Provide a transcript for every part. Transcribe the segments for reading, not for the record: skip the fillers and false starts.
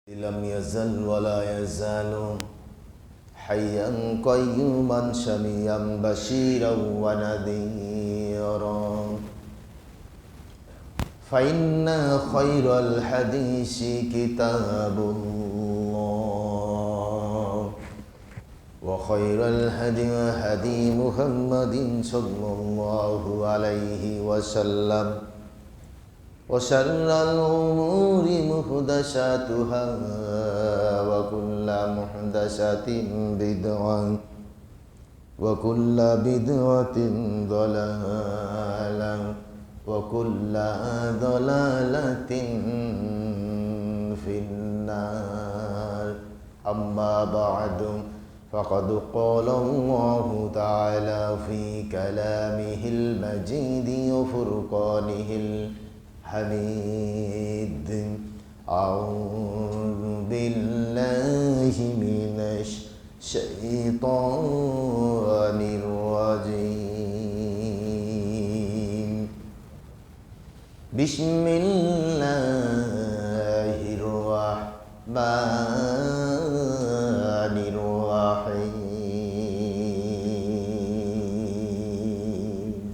لم يزل ولا يزال حيا قيوما سميعا بشيرا ونذيرا فإن خير الحديث كتاب الله وخير الهدي هدي محمد صلى الله عليه وسلم وشر الأمور محدثاتها وكل محدثة بدعة وكل بدعة ضلالة وكل ضلالة في النار أما بعد فقد قال الله تعالى في كلامه المجيد وفرقانه حميد أعوذ بالله من الشيطان الرجيم بسم الله الرحمن الرحيم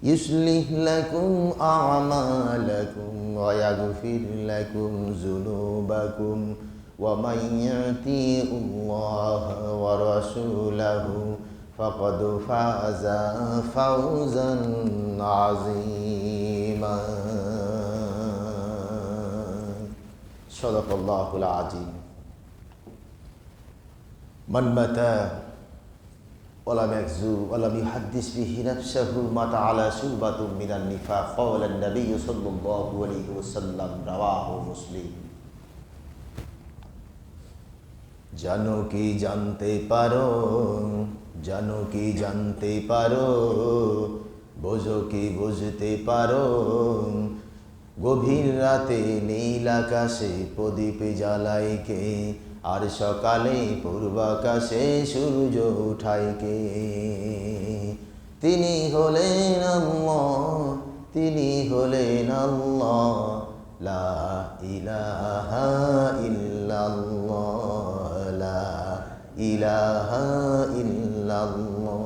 يصلح لكم أعمالكم ويغفر لكم ذنوبكم ومن يطع الله ورسوله فقد فاز فوزا عظيما صدق الله العظيم من متى ولم يكذب ولم يحدث به نفسه مات على شعبة من النفاق قال النبي صلى الله عليه وسلم رواه مسلم জানো কি জানতে পারো জানো কি জানতে পারো বোঝো কি বুঝতে পারো গভীর রাতে নীল আকাশে প্রদীপ জ্বালায় কে আর সকালে পূর্বাকাশে সূর্য উঠায় কে তিনি হলেন আল্লাহ তিনি হলেন আল্লাহ লা ইলাহা ইল্লাল্লাহ লা ইলাহা ইল্লাল্লাহ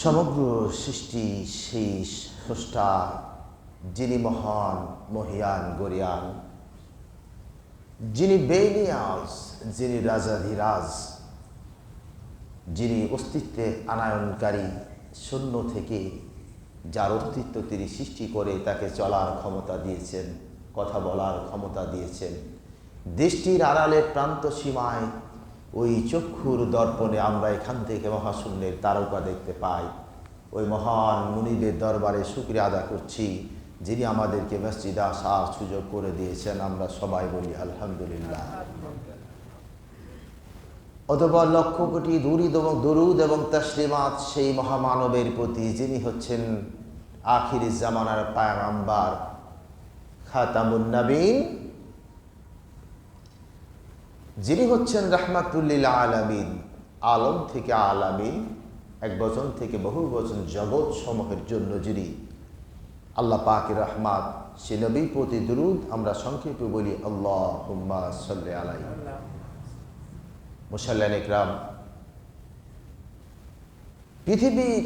সমগ্র সৃষ্টি সেই স্রষ্টা যিনি মহান মহিয়ান গরিয়ান যিনি বেনিয়াজ যিনি রাজাধিরাজ যিনি অস্তিত্বে আনায়নকারী শূন্য থেকে যার অস্তিত্ব তিনি সৃষ্টি করে তাকে চলার ক্ষমতা দিয়েছেন কথা বলার ক্ষমতা দিয়েছেন দৃষ্টির আড়ালের প্রান্ত সীমায় ওই চক্ষুর দর্পণে আমরা এখান থেকে মহাশূন্যের তারকা দেখতে পাই ওই মহান মুনিবের দরবারে শুকরিয়া আদা করছি যিনি আমাদেরকে মসজিদে আসার সুযোগ করে দিয়েছেন আমরা সবাই বলি আলহামদুলিল্লাহ অতঃপর লক্ষ কোটি দরুদ এবং তাসলিমাত সেই মহামানবের প্রতি যিনি হচ্ছেন আখির জামানার পয়গম্বর খাতামুন নবীন যিনি হচ্ছেন রাহমাতুল্লিল আলামিন আলম থেকে আলামিন এক বচন থেকে বহু বচন জগৎ সমূহের জন্য যিনি আল্লাহ পাকের রহমত সে নবীর প্রতি দরুদ আমরা সংক্ষেপে বলি আল্লাহুম্মা সাল্লি আলাইহি মুসাল্লিন ইকরাম পৃথিবীর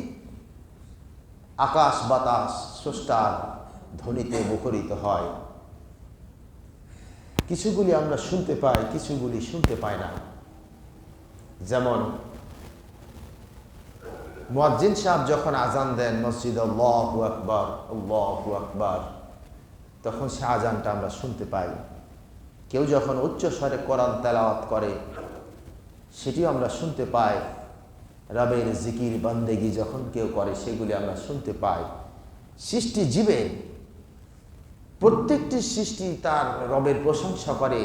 আকাশ বাতাস স্রষ্টার ধ্বনিতে মুখরিত হয় কিছুগুলি আমরা শুনতে পাই কিছুগুলি শুনতে পাই না যেমন মুয়াজ্জিন সাহেব যখন আজান দেন মসজিদ আল্লাহু আকবার তখন সে আজানটা আমরা শুনতে পাই কেউ যখন উচ্চ স্বরে কোরআন তেলাওয়াত করে সেটিও আমরা শুনতে পাই রবের জিকির বান্দেগি যখন কেউ করে সেগুলি আমরা শুনতে পাই সৃষ্টি জীবের প্রত্যেকটি সৃষ্টি তার রবের প্রশংসা করে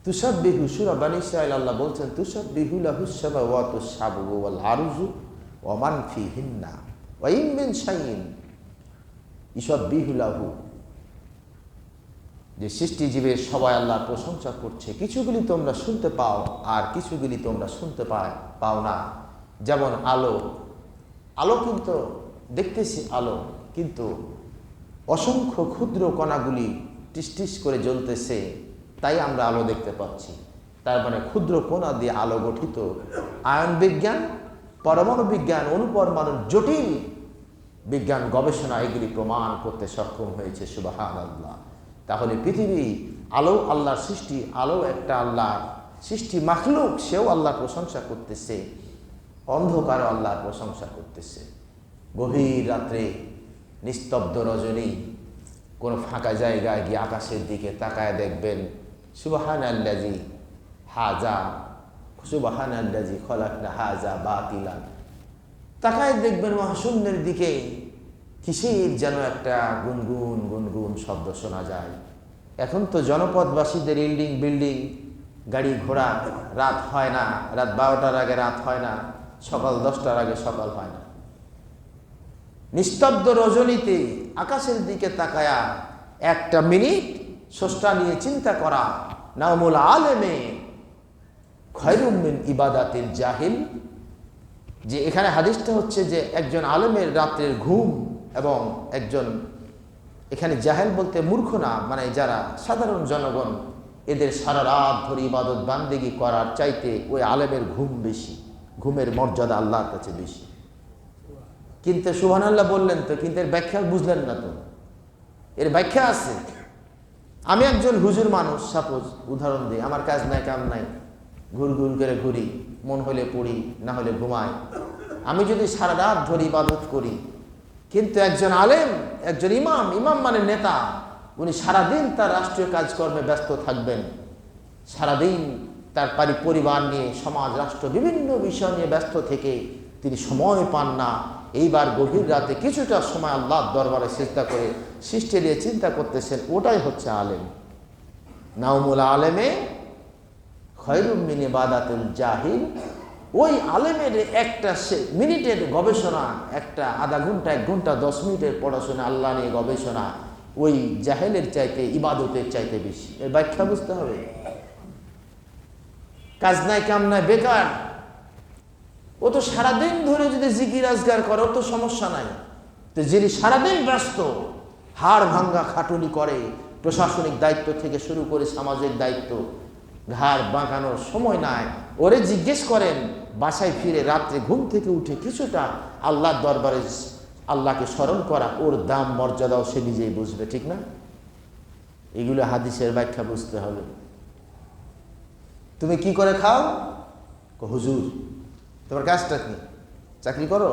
তুসাব্বিহু সূরা বনী ইসরাঈল আল্লাহ বলছেন তুসাব্বিহু লাহুস সামাওয়াতুস সাবউ ওয়াল আরজু ওয়া মান ফিহিন্না ওয়া ইন মিন শাইইন ইউসাব্বিহু লাহু যে সৃষ্টিজীবের সবাই আল্লাহর প্রশংসা করছে কিছুগুলি তোমরা শুনতে পাও আর কিছুগুলি তোমরা শুনতে পাও না যেমন আলো, আলো কিন্তু দেখতেছি আলো, কিন্তু অসংখ্য ক্ষুদ্র কণাগুলি টিস টিস করে জ্বলতেছে, তাই আমরা আলো দেখতে পাচ্ছি। তার মানে ক্ষুদ্র কণা দিয়ে আলো গঠিত। আয়ন বিজ্ঞান, পরমাণু বিজ্ঞান, অনুপরমাণুর জটিল বিজ্ঞান গবেষণা এগুলি প্রমাণ করতে সক্ষম হয়েছে। সুবহানাল্লাহ। তাহলে পৃথিবী আলো আল্লাহর সৃষ্টি, আলো একটা আল্লাহর সৃষ্টি মাখলুক, সেও আল্লাহর প্রশংসা করতেছে, অন্ধকারও আল্লাহর প্রশংসা করতেছে। গভীর রাত্রে নিস্তব্ধ রজনী কোনো ফাঁকা জায়গায় গিয়ে আকাশের দিকে তাকায় দেখবেন সুবহানাল্লাযী হাজা, সুবহানাল্লাযী খলাকনা হাজা বাতিলান। তাকায় দেখবেন মহাশূন্যের দিকে কিসের যেন একটা গুনগুন গুনগুন শব্দ শোনা যায়। এখন তো জনপদবাসীদের বিল্ডিং গাড়ি ঘোড়া, রাত হয় না, রাত 12টার আগে রাত হয় না, সকাল 10টার আগে সকাল হয় না। নিস্তব্ধ রজনীতে আকাশের দিকে তাকায়া একটা মিনিট স্রষ্টা নিয়ে চিন্তা করা, নাওমুল আলেমে খয়রুম মিন ইবাদাতিল জাহিল। যে এখানে হাদিসটা হচ্ছে যে একজন আলেমের রাত্রের ঘুম এবং একজন, এখানে জাহেল বলতে মূর্খ না, মানে যারা সাধারণ জনগণ, এদের সারা রাত ধরে ইবাদত বান্দেগি করার চাইতে ওই আলেমের ঘুম বেশি, ঘুমের মর্যাদা আল্লাহর কাছে বেশি। কিন্তু সুবহানাল্লাহ বললেন তো, কিন্তু এর ব্যাখ্যা বুঝলেন না তো। এর ব্যাখ্যা আছে। আমি একজন হুজুর মানুষ, সাপোজ উদাহরণ দিই, আমার কাজ নাই কাম নাই, ঘুর ঘুর করে ঘুরি, মন হলে পড়ি, না হলে ঘুমাই। আমি যদি সারা রাত ধরে ইবাদত করি, কিন্তু একজন আলেম, একজন ইমাম, ইমাম মানে নেতা, উনি সারাদিন তার রাষ্ট্রীয় কাজকর্মে ব্যস্ত থাকবেন, সারাদিন তার পরিবার নিয়ে, সমাজ রাষ্ট্র বিভিন্ন বিষয় নিয়ে ব্যস্ত থেকে তিনি সময় পান না। এইবার গভীর রাতে কিছুটা সময় আল্লাহর দরবারে সিজদা করে সৃষ্টি নিয়ে চিন্তা করতেছেন, ওটাই হচ্ছে আলেম। নাওমুল আলেমে খয়রুম মিন ইবাদাতিল জাহিল। ওই আলেমের একটা মিনিটের গবেষণা, একটা আধা ঘন্টা, 1 ঘন্টা, 10 মিনিটের পড়াশোনা, আল্লাহ নিয়ে গবেষণা, ওই জাহেলের চাইতে, ইবাদতের চাইতে বেশি। এর ব্যাখ্যা বুঝতে হবে। কাজ নাই কাম নাই, বেকার, ও তো সারাদিন ধরে যদি জিকির আজগার করে ওর তো সমস্যা নাই। তো যিনি সারাদিন ব্যস্ত, হাড় ভাঙ্গা খাটুনি করে, প্রশাসনিক দায়িত্ব থেকে শুরু করে সামাজিক দায়িত্ব, ঘাড় বাঁকানোর সময় নাই, ওরে জিজ্ঞেস করেন বাসায় ফিরে রাত্রে ঘুম থেকে উঠে কিছুটা আল্লাহর দরবারে আল্লাহকে স্মরণ করা, ওর দাম মর্যাদাও সে নিজেই বুঝবে, ঠিক না? এগুলো হাদিসের ব্যাখ্যা বুঝতে হবে। তুমি কি করে খাও? হুজুর। তোমার কাজটা কি? চাকরি করো,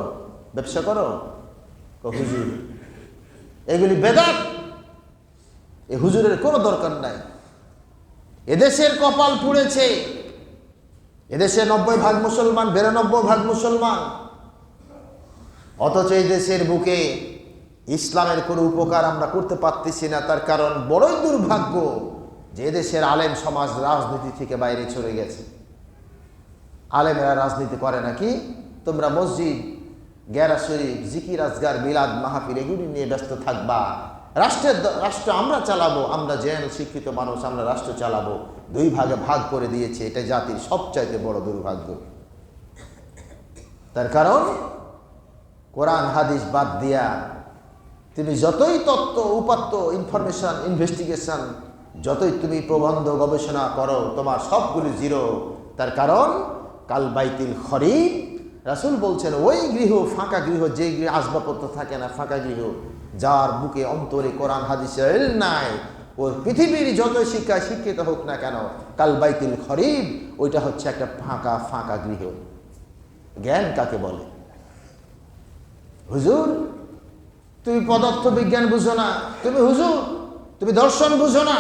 ব্যবসা করো? হুজুর। এগুলি বেদাত, এ হুজুরের কোনো দরকার নাই। এদেশের কপাল পুড়েছে, এদেশে 90% মুসলমান, 92% মুসলমান, অথচ এই দেশের বুকে ইসলামের কোনো উপকার আমরা করতে পারতেছি না। তার কারণ বড়ই দুর্ভাগ্য যে দেশের আলেম সমাজ রাজনীতি থেকে বাইরে চলে গেছে। আলেমেরা রাজনীতি করে নাকি? তোমরা মসজিদ, গেরা শরীফ, জিকির আজগার, মিলাদ মাহফিল এগুলি নিয়ে ব্যস্ত থাকবা। রাষ্ট্র আমরা চালাবো, আমরা জেন শিক্ষিত মানুষ, আমরা রাষ্ট্র চালাবো। 2 ভাগে ভাগ করে দিয়েছে। এটা জাতির সবচাইতে বড় দুর্ভাগ্য। তার কারণ কোরআন হাদিস বাদ দিয়া তুমি যতই তত্ত্ব উপাত্ত, ইনফরমেশন, ইনভেস্টিগেশন, যতই তুমি প্রবন্ধ গবেষণা করো, তোমার সবগুলি জিরো। তার কারণ কাল বাইতিল খরিব, রাসূল বলছেন ওই গৃহ, ফাঁকা গৃহ, যে গৃহে আসবাবপত্র থাকে না, ফাঁকা গৃহ, যার বুকে অন্তরে কোরআন হাদিসের ইলম নাই, ওর পৃথিবীর যত শিক্ষায় শিক্ষিত হোক না কেন, কাল বাইতিল খরিব, ওইটা হচ্ছে একটা ফাঁকা ফাঁকা গৃহ। জ্ঞান কাকে বলে? হুজুর তুমি পদার্থ বিজ্ঞান বুঝো না, তুমি হুজুর তুমি দর্শন বুঝো না,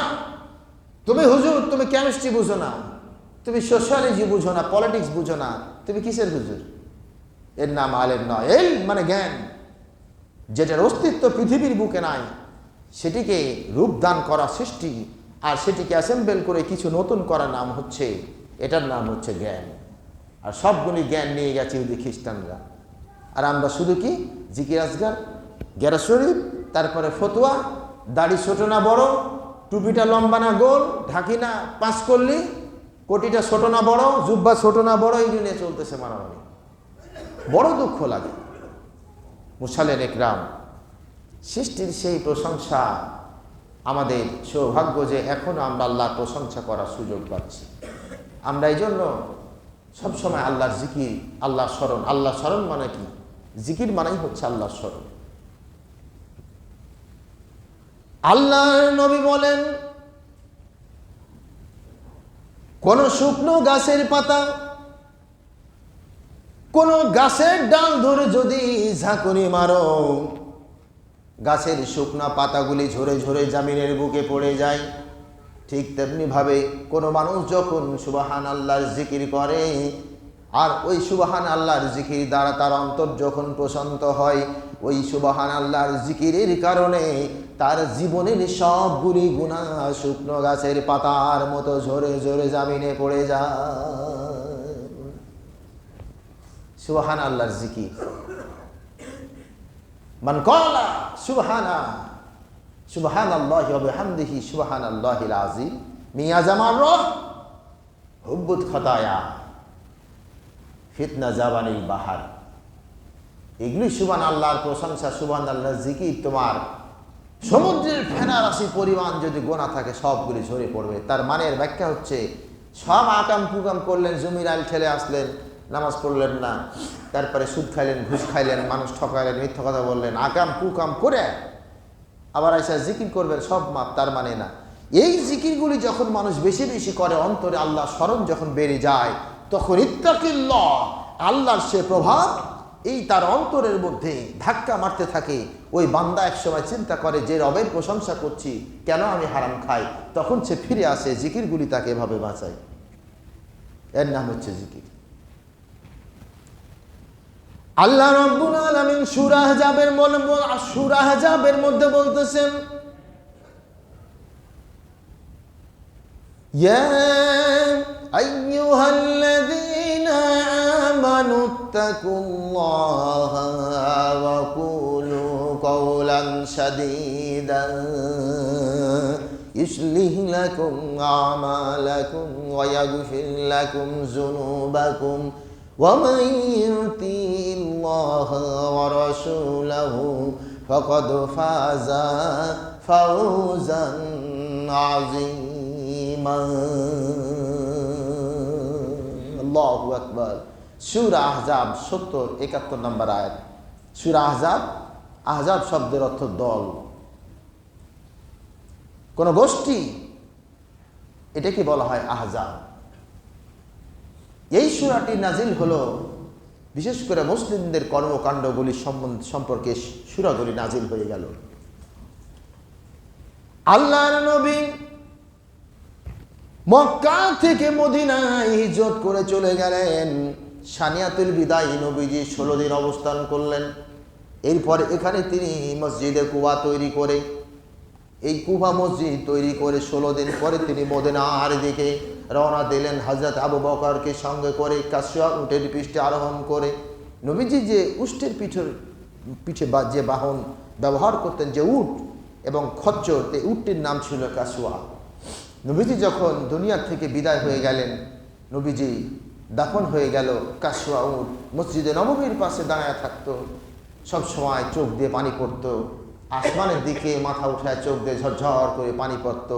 তুমি হুজুর তুমি কেমিস্ট্রি বুঝো না, তুমি সোশ্যালজি বুঝো না, পলিটিক্স বুঝো না, তুমি কিসের হুজুর? এর নাম আলেম নয়। এল মানে জ্ঞান, যেটার অস্তিত্ব পৃথিবীর বুকে নাই, সেটিকে রূপদান করা সৃষ্টি, আর সেটিকে অ্যাসেম্বল করে কিছু নতুন করার নাম হচ্ছে, এটার নাম হচ্ছে জ্ঞান। আর সবগুলি জ্ঞান নিয়ে গেছে ইহুদি খ্রিস্টানরা। আর আমরা শুধু কি জিকির আজগার, গেরা শরীফ, তারপরে ফতোয়া, দাড়ি ছোট না বড়, টুপিটা লম্বা না গোল, ঢাকি না 5 কল্লি, কোটিটা ছোট না বড়, জুব্বা ছোট না বড়, এগুলো নিয়ে চলতেছে মারামারি। বড় দুঃখ লাগে। মুসালের একরাম সৃষ্টির সেই প্রশংসা আমাদের সৌভাগ্য যে এখনো আমরা আল্লাহর প্রশংসা করার সুযোগ পাচ্ছি। আমরা এই জন্য সবসময় আল্লাহর জিকির, আল্লাহর স্মরণ। আল্লাহর স্মরণ মানে কি? জিকির মানেই হচ্ছে আল্লাহর স্মরণ। আল্লাহর নবী বলেন, কোন শুকনো গাছের পাতা, কোন গাছের ডাল ধরে যদি ঝাঁকুনি মারো, গাছের শুকনা পাতাগুলি ঝরে ঝরে জমিনের বুকে পড়ে যায়। ঠিক তেমনি ভাবে কোনো মানুষ যখন সুবহান আল্লাহর জিকির করে, আর ওই সুবহান আল্লাহর জিকির দ্বারা তার অন্তর যখন প্রশান্ত হয়, ওই সুবহান আল্লাহর জিকিরের কারণে তার জীবনের সবগুলি গুনাহ শুকনো গাছের পাতার মতো ঝরে ঝরে জমিনে পড়ে যায়। সুবহান আল্লাহর জিকির, মান ক্বালা সুবহানাল্লাহি ওয়া বিহামদিহি সুবহানাল্লাহিল আযীম মিয়া জামার হুব্বুত খতায়া ফিতনা জাবানিল বাহার। এগুলি সুবহান আল্লাহর প্রশংসা, সুবহান আল্লাহর জিকির। তোমার সমুদ্রের ফেনা রাশি পরিমাণ যদি গোনা থাকে সবগুলি ঝরে পড়বে। তার মানের ব্যাখ্যা হচ্ছে, সব আকাম কুকাম করলেন, জমির আইল ঠেলে আসলেন, নামাজ পড়লেন না, তারপরে সুদ খাইলেন, ঘুষ খাইলেন, মানুষ ঠকাইলেন, মিথ্যা কথা বললেন, আকাম কুকাম করে আবার এসে জিকির করবেন, সব মাপ। তার মানে না, এই জিকিরগুলি যখন মানুষ বেশি বেশি করে, অন্তরে আল্লাহ স্মরণ যখন বেড়ে যায়, তখন ইত্তাকিল্লাহ, আল্লাহর সে প্রভাব এই তার অন্তরের মধ্যে ধাক্কা মারতে থাকে। ওই বান্দা একসময় চিন্তা করে যে রবের প্রশংসা করছি, কেন আমি হারাম খাই? তখন সে ফিরে আসে, জিকিরগুলি তাকে এভাবে বাঁচায়। এর নাম হচ্ছে জিকির। আল্লাহ রাব্বুল আলামিন সূরা আহজাবের মধ্যে বলতেছেন, ইয়া আইয়ুহাল্লাযীনা আমানুত্তাকুল্লাহা ওয়া কুলু কওলান সাদীদা ইউসলিহ লাকুম আমালাকুম ওয়া ইয়াগফির লাকুম যুনুবাকুম ومن يطع الله ورسوله فقد فاز فوزا عظيما। আল্লাহু আকবার। সূরা আহজাব 70-71 নম্বর আয়াত। সূরা আহজাব, আহজাব শব্দের অর্থ দল, কোন গোষ্ঠী, এটাকে বলা হয় আহজাব। এই সূরাটি নাজিল হলো বিশেষ করে মুসলিমদের কর্মকাণ্ডগুলি সম্পর্কে সূরাগুলি নাজিল হয়ে গেল। আল্লাহর নবী মক্কা থেকে মদিনায় হিজরত করে চলে গেলেন। সানিয়াতুল বিদায় নবীজি 16 দিন অবস্থান করলেন। এরপর এখানে তিনি মসজিদে কুবা তৈরি করে, এই কুবা মসজিদ তৈরি করে 16 দিন পরে তিনি মদিনার দিকে রওনা দিলেন। হযরত আবু বকরকে সঙ্গে করে কাসওয়া উটের পিঠে আরোহণ করে। নবীজি যে উষ্টের পিঠে যে বাহন ব্যবহার করতেন, যে উট এবং খচ্চর, এই উটটির নাম ছিল কাসওয়া। নবীজি যখন দুনিয়া থেকে বিদায় হয়ে গেলেন, নবীজি দাফন হয়ে গেল। কাসওয়া উট মসজিদে নববীর পাশে দাঁড়ায় থাকতো, সব সময় চোখ দিয়ে পানি পড়তো, আসমানের দিকে মাথা উঠায় চোখ দিয়ে ঝরঝর করে পানি পড়তো।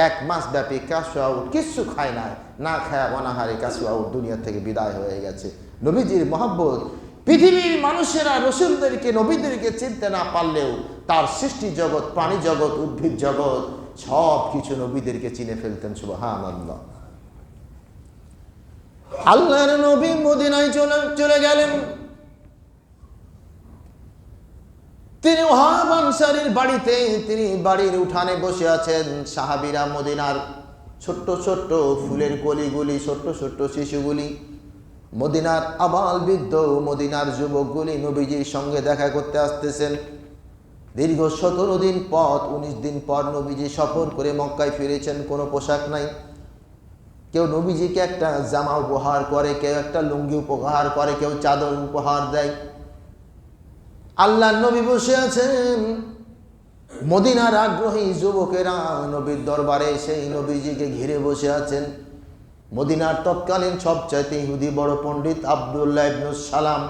1 মাস ব্যাপী কাসওয়া উট কিচ্ছু খায় নাই, না খায় অনাহারে কাসওয়া উট দুনিয়া থেকে বিদায় হয়ে গেছে। নবীজির মহব্বত, পৃথিবীর মানুষেরা রসুলদেরকে, নবীদেরকে চিনতে না পারলেও তার সৃষ্টি জগৎ, প্রাণী জগৎ, উদ্ভিদ জগৎ সব কিছু নবীদেরকে চিনে ফেলতেন। সুবহানাল্লাহ। আল্লাহর নবী মদিনায় চলে গেলেন। তিনি ওহাব আনসারীর বাড়িতে, তিনি বাড়ির উঠানে বসে আছেন। সাহাবীরা, মদিনার ছোট্ট ছোট্ট ফুলের কলিগুলি, ছোট্ট ছোট্ট শিশুগুলি, মদিনার আবাল বৃদ্ধ, মদিনার যুবকগুলি নবীজির সঙ্গে দেখা করতে আসতেছেন। দীর্ঘ 17 দিন পথ, 19 দিন পর নবীজি সফর করে মক্কায় ফিরেছেন। কোনো পোশাক নাই। কেউ নবীজিকে একটা জামা উপহার করে, কেউ একটা লুঙ্গি উপহার করে, কেউ চাদর উপহার দেয়। আল্লাহর নবী বসে আছেন। মদিনার আগ্রহী যুবকেরা নবীর দরবারে সেই নবীজিকে ঘিরে বসে আছেন। মদিনার তৎকালীন সবচাইতে ইহুদি বড় পণ্ডিত আব্দুল্লাহ ইবনে সালাম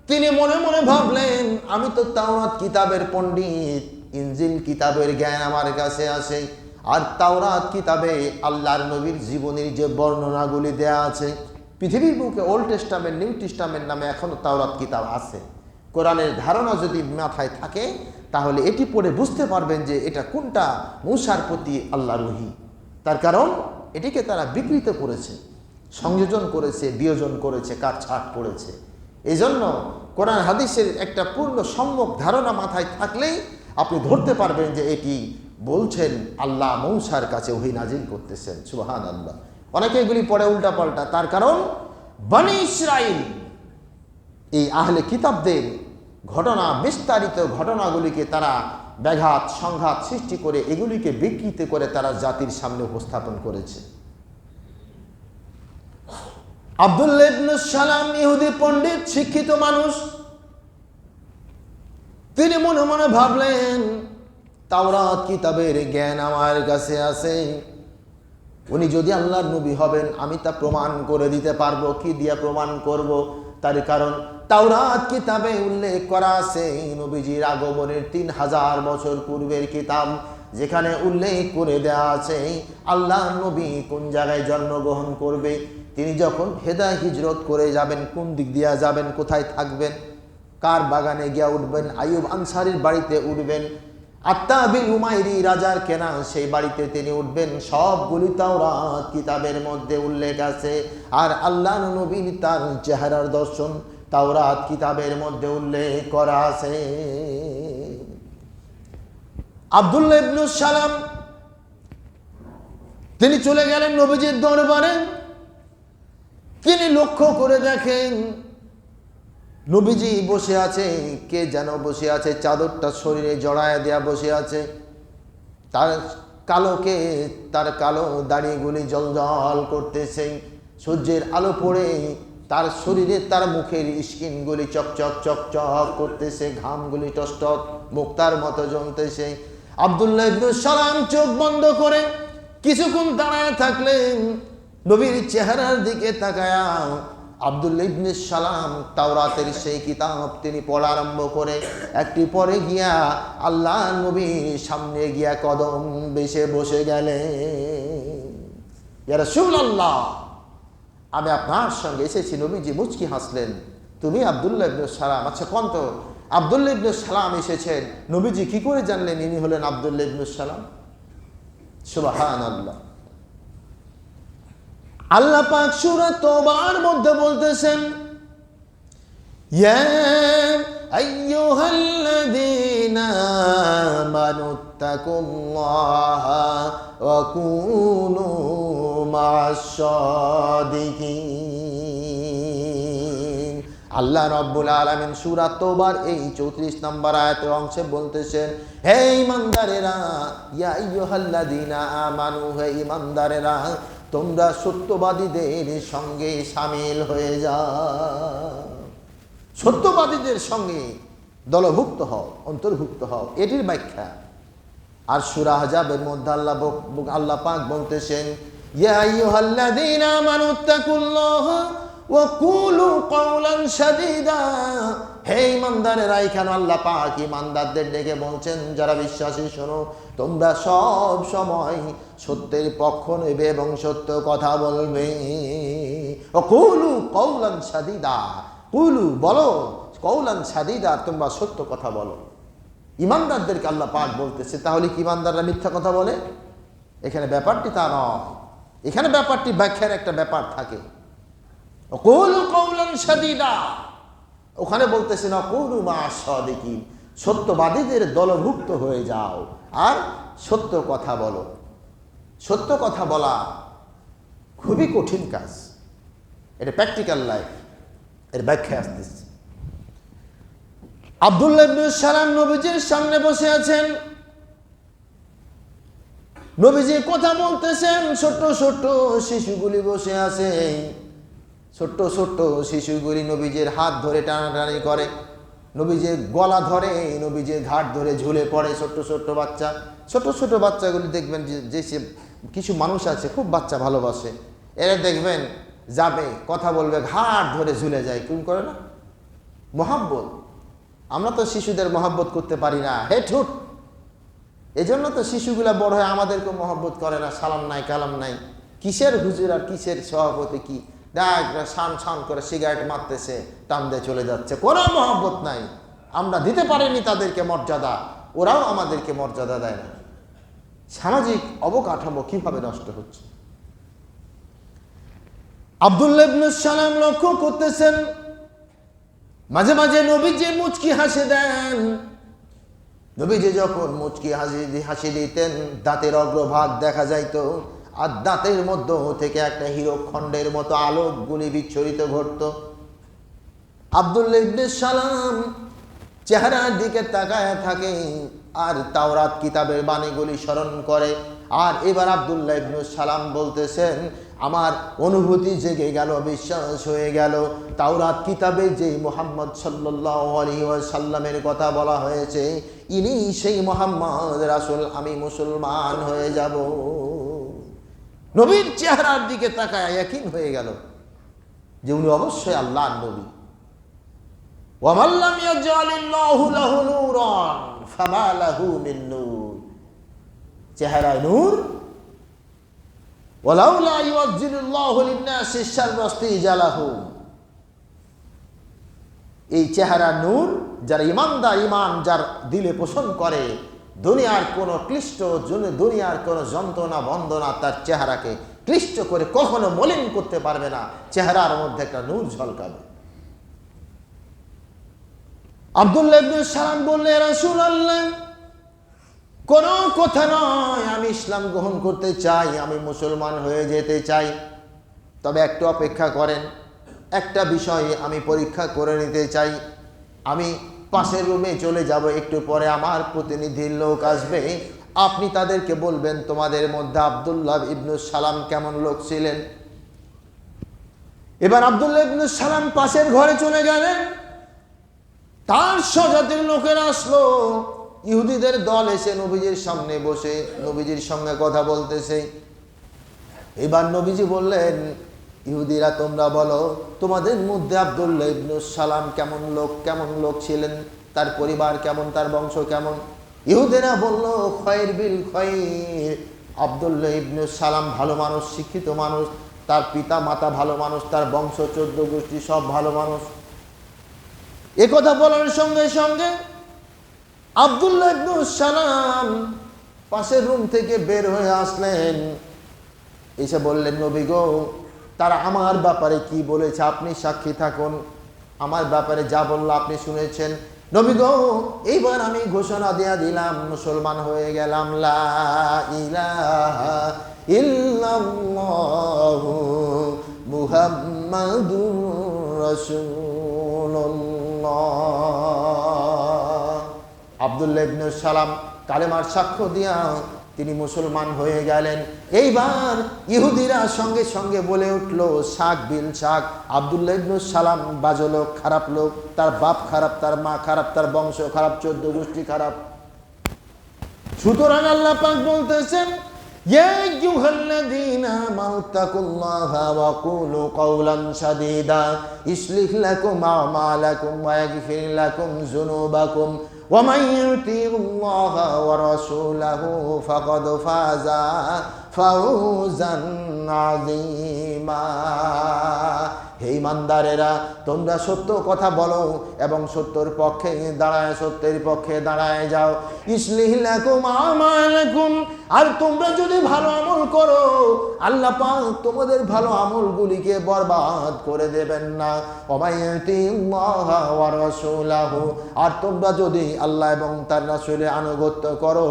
তিনি মনে মনে ভাবলেন, আমি তো তাওরাত কিতাবের পণ্ডিত, ইনজিল কিতাবের জ্ঞান আমার কাছে আছে, আর তাওরাত কিতাবে আল্লাহর নবীর জীবনের যে বর্ণনাগুলি দেয়া আছে, পৃথিবীর বুকে ওল্ড টেস্টামেন্ট, নিউ টেস্টামেন্ট নামে এখনো তাওরাত কিতাব আছে। কোরআনের ধারণা যদি মাথায় থাকে তাহলে এটি পড়ে বুঝতে পারবেন যে এটা কোনটা মূসার প্রতি আল্লাহর ওহী। তার কারণ এটিকে তারা বিকৃত করেছে, সংযোজন করেছে, বিয়োজন করেছে, কাটছাঁট করেছে। এই জন্য কোরআন হাদিসের একটা পূর্ণ সম্যক ধারণা মাথায় থাকলেই আপনি ধরতে পারবেন যে এটি বলছেন আল্লাহ মূসার কাছে ওহী নাজিল করতেছেন। সুবহানাল্লাহ। অনেকে এগুলি পড়ে উল্টাপাল্টা। তার কারণ বনী ইসরাইল এই আহলে কিতাবদের ঘটনা, বিস্তারিত ঘটনাগুলিকে তারা ব্যাঘাত সংঘাত সৃষ্টি করে এগুলিকে বিকৃত করে তারা জাতির সামনে উপস্থাপন করেছে। আব্দুল্লাহ ইবনে সালাম ইহুদি পণ্ডিত, শিক্ষিত মানুষ, তিনি মনে মনে ভাবলেন তাওরাত কিতাবের জ্ঞান আমার কাছে আছে, উনি যদি আল্লাহর নবী হবেন আমি তা প্রমাণ করে দিতে পারবো। কি দিয়ে প্রমাণ করব? তার কারণ তাওরাত কিতাবে উল্লেখ করা আছে নবীজির আগমনের 3000 বছর পূর্বের কিতাব, যেখানে উল্লেখ করে দেয়া আছে আল্লাহর নবী কোন জায়গায় জন্মগ্রহণ করবে, তিনি যখন হেদায় হিজরত করে যাবেন কোন দিক দিয়ে যাবেন, কোথায় থাকবেন, কার বাগানে গিয়া উঠবেন, আইয়ুব আনসারীর বাড়িতে উঠবেন, আত্তা বিন উমাইরি রাজার কেনা সেই বাড়িতে তিনি উঠবেন। সবগুলি তাওরাত কিতাবের মধ্যে উল্লেখ আছে। আর আল্লাহর নবীর তার চেহারার দর্শন তাওরাত কিতাবের মধ্যে উল্লেখ করা আছে। আব্দুল্লাহ ইবনে সালাম তিনি চলে গেলেন নবীজির দরবারে। তিনি লক্ষ্য করে দেখেন নবীজি বসে আছে, কে যেন বসে আছে, চাদরটা শরীরে জড়ায় দেয়া বসে আছে। তার কালো দাড়িগুলি জলজল করতেছে, সূর্যের আলো পড়ে তার শরীরে, তার মুখের স্কিনগুলি চকচক চকচক করতেছে, ঘামগুলি টসটস মুক্তার মতো জ্বলতেছে। আব্দুল্লাহ ইবনে সালাম চোখ বন্ধ করে কিছুক্ষণ দাঁড়ায় থাকলেন, নবীর চেহারার দিকে তাকায়া আব্দুল্লাহ ইবনে সালাম তাওরাতের সেই কিতাব তিনি পড়া আরম্ভ করে একটি পরে গিয়া আল্লাহ নবীর সামনে গিয়া কদম বেশে বসে গেলেন। ইয়া রাসূলুল্লাহ, আমি আপনার সঙ্গে এসেছি। নবীজি মুচকি হাসলেন, তুমি আব্দুল্লাহ ইবনে সালাম? আচ্ছা কোন তো আব্দুল্লাহ ইবনে সালাম এসেছেন। নবীজি কি করে জানলেন ইনি হলেন আব্দুল্লাহ ইবনে সালাম? সুবহানাল্লাহ। আল্লাহ পাক সূরা তওবার মধ্যে বলতেছেন, ইয়া আইয়ুহাল্লাযীনা আমানুত্তাকুল্লাহা ওয়া কুনু মা'আস সাদিকিন। আল্লাহ রাব্বুল আলামিন সূরা তওবার এই 34 নম্বর আয়াতের অংশে বলতেছেন, হে ঈমানদারেরা, ইয়া আইয়ুহাল্লাযীনা আমানু, হে ঈমানদারেরা, তোমরা সত্যবাদীদের সঙ্গে শামিল হয়ে যাও, সত্যবাদীদের সঙ্গে দলভুক্ত হও, অন্তর্ভুক্ত হও, এটির ব্যাখ্যা। আর সূরা আহজাবের মধ্যে আল্লাহ পাক বলতেছেন, ইয়া আইয়ুহাল্লাযীনা আমানুত্তাকুল্লাহা ওয়া কুলু কাওলান সাদীদা। হে ঈমানদারেরা, এখানে আল্লাহ পাক ঈমানদারদের ডেকে বলছেন, যারা বিশ্বাসী শোনো, তোমরা সব সময় সত্যের পক্ষ নেবে এবং সত্য কথা বলবে। ও কুলু কাওলান সাদীদা, কুলু বলো, কাওলান সাদীদা তোমরা সত্য কথা বলো। ঈমানদারদেরকে আল্লাহ পাক বলতেছে। তাহলে কি ঈমানদাররা মিথ্যা কথা বলে? এখানে ব্যাপারটি তা নয়, এখানে ব্যাপারটি ব্যাখ্যার একটা ব্যাপার থাকে। কুলু কাওলান সাদীদা, ওখানে বলতেছে না কুলু মা'আস সাদিকিন, সত্যবাদীদের দলভুক্ত হয়ে যাও আর সত্য কথা বলো। সত্য কথা বলা খুবই কঠিন কাজ, এটা প্র্যাকটিক্যাল লাইফ, এর ব্যাখ্যা আসতেছে। আব্দুল্লাহ ইবনে সালাম নবীজির সামনে বসে আছেন, নবীজি কথা বলতেছেন, ছোট্ট ছোট্ট শিশুগুলি বসে আছে। ছোট্ট ছোট্ট শিশুগুলি নবীজির হাত ধরে টানাটানি করে, নবীজির গলা ধরে, নবীজির ঘাট ধরে ঝুলে পড়ে। ছোট্ট ছোট্ট বাচ্চা, ছোট ছোট বাচ্চাগুলি দেখবেন যে কিছু মানুষ আছে খুব বাচ্চা ভালোবাসে, এরা দেখবেন যাবে কথা বলবে ঘাট ধরে ঝুলে যায়, কেউ করে না? মহাব্বত। আমরা তো শিশুদের মহাব্বত করতে পারি না, হে ঠুট। এজন্য তো শিশুগুলা বড় হয়ে আমাদেরকে মহব্বত করে না, সালাম নাই কালাম নাই। কিসের হুজুর আর কিসের সভাপতি, কি শান শান করে সিগারেট মারতেছে, টান দিয়ে চলে যাচ্ছে, কোনো মহব্বত নাই। আমরা দিতে পারিনি তাদেরকে মর্যাদা, ওরাও আমাদেরকে মর্যাদা দেয় না। সামাজিক অবকাঠামো কিভাবে নষ্ট হচ্ছে। আব্দুল্লাহ ইবনে সালাম লক্ষ্য করতেছেন, মাঝে মাঝে নবীজি মুচকি হাসি দেন। নবীজি যখন মুচকি হাসি দিতেন, দাঁতের অগ্রভাগ দেখা যাইত, আর দাঁতের মধ্য থেকে একটা হীরকখণ্ডের মতো আলোক গুলি বিচ্ছুরিত ঘটত। আব্দুল্লাহ ইবনে সালাম চেহারার দিকে তাকায় থাকে আর তাওরাত কিতাবের বাণীগুলি স্মরণ করে। আর এবার আব্দুল্লাহ ইবনে সালাম বলতেছেন, আমার অনুভূতি জেগে গেল, বিশ্বাস হয়ে গেল, তাওরাত কিতাবে যে মুহাম্মদ সাল্লাল্লাহু আলাইহি ওয়াসাল্লামের কথা বলা হয়েছে, ইনি সেই মুহাম্মদ রাসূল, আমি মুসলমান হয়ে যাব। নবীর চেহারার দিকে তাকায় ইয়াকিন হয়ে গেল যে উনি অবশ্যই আল্লাহর নবী। ওয়ামান লাম ইয়াজআলিল্লাহু লাহু নূরান ফামা লাহু মিন নূর। চেহারায় নূর, ওয়ালাউলা ইউআজ্জিলুল্লাহু লিন-নাসি শাররা ইস্তিজালাহু। এই চেহারা নূর, যার ইমানদার, ইমান যার দিলে পোষণ করে, দুনিয়ার কোনো ক্লিষ্ট দুনিয়ার কোনো যন্ত্রণা বন্দনা তার চেহারাকে ক্লিষ্ট করে কখনো মলিন করতে পারবে না। চেহারার মধ্যে একটা নূর ঝলকাবে। আব্দুল্লাহ ইবনে সালাম বললেন, ইয়া রাসূলুল্লাহ, কোনো কথা নয়, আমি ইসলাম গ্রহণ করতে চাই, আমি মুসলমান হয়ে যেতে চাই, তবে একটু অপেক্ষা করেন, একটা বিষয় আমি পরীক্ষা করে নিতে চাই। আমি পাশের রুমে চলে যাব, একটু পরে আমার প্রতিনিধির লোক আসবে, আপনি তাদেরকে বলবেন তোমাদের মধ্যে আব্দুল্লাহ ইবনে সালাম কেমন লোক ছিলেন। এবার আব্দুল্লাহ ইবনে সালাম পাশের ঘরে চলে গেলেন। তার স্বজাতির লোকেরা আসলো, ইহুদিদের দল এসে নবীজির সামনে বসে নবীজির সঙ্গে কথা বলতেছে। এবার নবীজি বললেন, ইহুদিরা তোমরা বলো তোমাদের মধ্যে আব্দুল্লাহ ইবনে সালাম কেমন লোক ছিলেন, তার পরিবার কেমন, তার বংশ কেমন। ইহুদিরা বলল, খয়র বিল খয়র, আব্দুল্লাহ ইবনে সালাম ভালো মানুষ, শিক্ষিত মানুষ, তার পিতা মাতা ভালো মানুষ, তার বংশ 14 গোষ্ঠী সব ভালো মানুষ। এ কথা বলার সঙ্গে সঙ্গে আব্দুল্লাহ ইবনে সালাম পাশের রুম থেকে বের হয়ে আসলেন, এসে বললেন, নবী গো, তারা আমার ব্যাপারে কি বলেছে আপনি সাক্ষী থাকুন, আমার ব্যাপারে যা বলল আপনি শুনেছেন। নবী গো, এইবার আমি ঘোষণা দেয়া দিলাম, মুসলমান হয়ে গেলাম। লা ইলাহা ইল্লাল্লাহু মুহাম্মাদুর রাসূলুল্লাহ। আব্দুল্লাহ ইবনে সালাম কালেমার সাক্ষ্য দিয়া তিনি মুসলমান হয়ে গেলেন। এইবার ইহুদিরা সঙ্গে সঙ্গে বলে উঠল, শাক বিল শাক, আব্দুল্লাহ ইবনে সালাম বাজে লোক, খারাপ লোক, তার বাপ খারাপ, তার মা খারাপ, তার বংশ খারাপ, 14 গোষ্ঠী খারাপ। সুতরাং আল্লাহ পাক বলতেছেন, ইয়া আইয়ুহাল্লাযীনা আমানু তাকুল্লাহা ওয়া কুলু কাওলান সাদীদা ইসলিহ লাকুম আমালাকুম ওয়া ইয়াগফির লাকুম যুনুবাকুম ওয়া মান ইউতি'ল্লাহা ওয়া রাসূলাহু ফাকাদ ফাযা ফাওজান আযীমা। হে ঈমানদারেরা, তোমরা সত্য কথা বলো এবং সত্যের পক্ষে দাঁড়ায় যাও। ইসলিহ লাকুম আমালাকুম, আর তোমরা যদি ভালো আমল করো, আল্লাহ পাক তোমাদের ভালো আমলগুলিকে বরবাদ করে দেবেন না। ওয়া মান ইউতি'ল্লাহা ওয়া রাসূলাহু, আর তোমরা যদি আল্লাহ এবং তার রাসূলের আনুগত্য করো,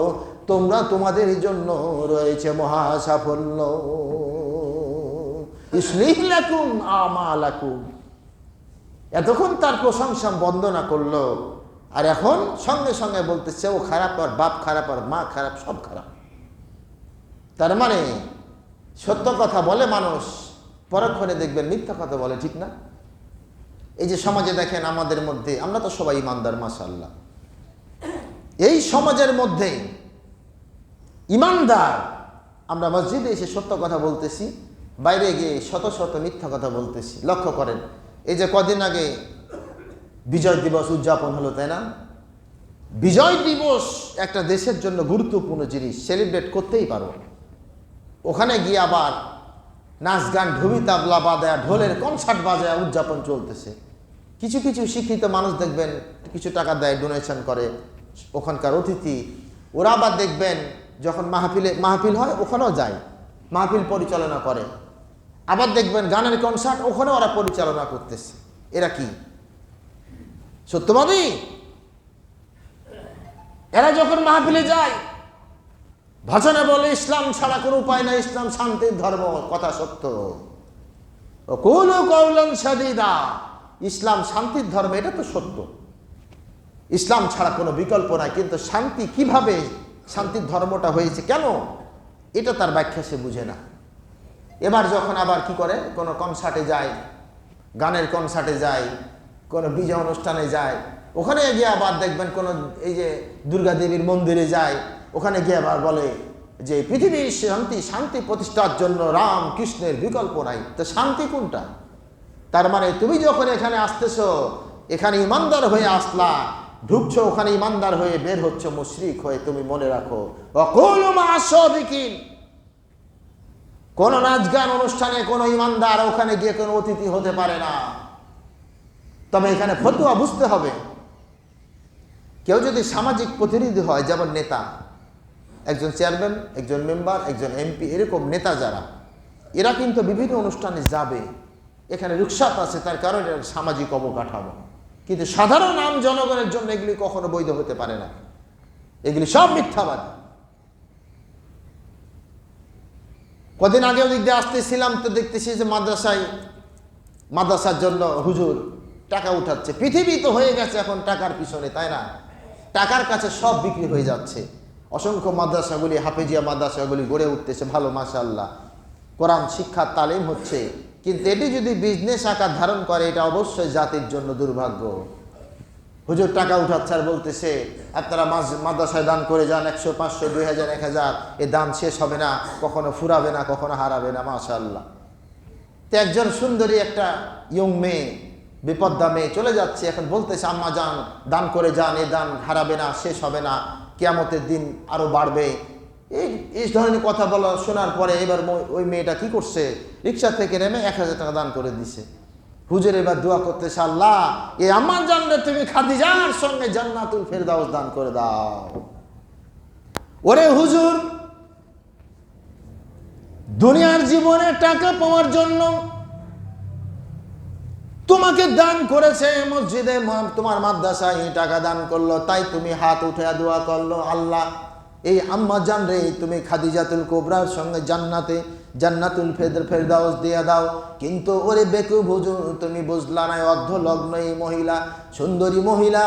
তোমাদের জন্য রয়েছে মহা সাফল্য। ইসলিহ লাকুম আমালাকুম। এতক্ষণ তার প্রশংসা বন্দনা করলো, আর এখন সঙ্গে সঙ্গে বলতেছে ও খারাপ, আর বাপ খারাপ, আর মা খারাপ, সব খারাপ। তার মানে সত্য কথা বলে মানুষ, পরক্ষণে দেখবেন মিথ্যা কথা বলে, ঠিক না? এই যে সমাজে দেখেন আমাদের মধ্যে, আমরা তো সবাই ইমানদার মাশাআল্লাহ, এই সমাজের মধ্যে ইমানদার, আমরা মসজিদে এসে সত্য কথা বলতেছি, বাইরে গিয়ে শত শত মিথ্যা কথা বলতেছি। লক্ষ্য করেন, এই যে কদিন আগে বিজয় দিবস উদযাপন হলো, তাই না? বিজয় দিবস একটা দেশের জন্য গুরুত্বপূর্ণ জিনিস, সেলিব্রেট করতেই পারো। ওখানে গিয়ে আবার নাচ গান, ঢুবি তাবলা বাজায়, ঢোলের কনসার্ট বাজায় উদযাপন চলতেছে। কিছু কিছু শিক্ষিত মানুষ দেখবেন কিছু টাকা দেয়, ডোনেশন করে ওখানকার অতিথি, ওরা আবার দেখবেন যখন মাহফিল হয় ওখানেও যায়, মাহফিল পরিচালনা করে। আবার দেখবেন গানের কনসার্ট ওখানে ওরা পরিচালনা করতেছে। এরা কি সত্যবাদী? এরা যখন মাহফিলে যায় ভাষণে বলে ইসলাম ছাড়া কোনো উপায় নাই, ইসলাম শান্তির ধর্ম, কথা সত্য। কুলু কওলান সাদীদা, ইসলাম শান্তির ধর্ম, এটা তো সত্য। ইসলাম ছাড়া কোনো বিকল্প নাই, কিন্তু শান্তি কিভাবে শান্তির ধর্মটা হয়েছে, কেন, এটা তার ব্যাখ্যা সে বুঝে না। এবার যখন আবার কি করে, কোনো কনসার্টে যায়, গানের কনসার্টে যায়, কোনো বিজয় অনুষ্ঠানে যায়, ওখানে গিয়ে আবার দেখবেন কোনো এই যে দুর্গা দেবীর মন্দিরে যায়, ওখানে গিয়ে আবার বলে যে পৃথিবীর শান্তি প্রতিষ্ঠার জন্য রাম কৃষ্ণের বিকল্প নাই। তো শান্তি কোনটা? তার মানে তুমি যখন এখানে আসতেছো, এখানে ইমানদার হয়ে আসলা, ঢুকছো, ওখানে ইমানদার হয়ে বের হচ্ছে মুশরিক হয়ে। তুমি মনে রাখো, ওয়াকুলু মা'আস সাদিকিন, কোন নাচ গান অনুষ্ঠানে কোন ইমানদার ওখানে গিয়ে কোনো অতিথি হতে পারে না। তবে এখানে ফতোয়া বুঝতে হবে, কেউ যদি সামাজিক প্রতিনিধি হয়, যেমন নেতা, একজন চেয়ারম্যান, একজন মেম্বার, একজন এমপি, এরকম নেতা যারা, এরা কিন্তু বিভিন্ন অনুষ্ঠানে যাবে, এখানে রুখসাত আছে, তার কারণে সামাজিক অবকাঠামো। কিন্তু সাধারণ আম জনগণের জন্য এগুলি কখনো বৈধ হতে পারে না, এগুলি সব মিথ্যাবাদ। কদিন আগে ওদিক দিয়ে আসতেছিলাম, তো দেখতেছি যে মাদ্রাসার জন্য হুজুর টাকা উঠাচ্ছে। পৃথিবী তো হয়ে গেছে এখন টাকার পিছনে, তাই না? টাকার কাছে সব বিক্রি হয়ে যাচ্ছে। অসংখ্য মাদ্রাসাগুলি, হাফেজিয়া মাদ্রাসাগুলি গড়ে উঠতেছে, ভালো, মাশাআল্লাহ, কোরআন শিক্ষার তালিম হচ্ছে। কিন্তু এটি যদি বিজনেস আকার ধারণ করে, এটা অবশ্যই জাতির জন্য দুর্ভাগ্য। হুজুর টাকা উঠাচ্ছে আর বলতেছে আপনারা মাদ্রাসায় দান করে যান, 100, 500, 2000, 1000, এ দান শেষ হবে না, কখনো ফুরাবে না, কখনো হারাবে না, মাশাআল্লাহ। তো একজন সুন্দরী একটা ইয়ং মেয়ে, বিপদ্দা মেয়ে চলে যাচ্ছে, এখন বলতেছে আম্মা যান, দান করে যান, এ দান হারাবে না, শেষ হবে না, কিয়ামতের দিন আরো বাড়বে। এই ধরনের কথা বলা শোনার পরে এবার ওই মেয়েটা কি করছে, রিক্সা থেকে নেমে 1000 টাকা দান করে দিছে। হুজুর এবার দোয়া করতেছে, আল্লাহ এই আম্মা জানলে তুমি খাদিজার সঙ্গে জান্নাতুল ফেরদাউস দান করে দাও। ওরে হুজুর, দুনিয়ার জীবনে টাকা পাওয়ার জন্য তোমাকে দান করেছে, মসজিদে তোমার মাদ্রাসায় টাকা দান করলো, তাই তুমি হাত উঠে দোয়া করলো, আল্লাহ এই আম্মা জান রে তুমি খাদিজাতুল কুবরার সঙ্গে জান্নাতুল ফেরদাউস দিয়ে দাও। কিন্তু ওরে বেকুব হুজুর, তুমি বুঝলা না, অর্ধলগ্ন এই মহিলা, সুন্দরী মহিলা,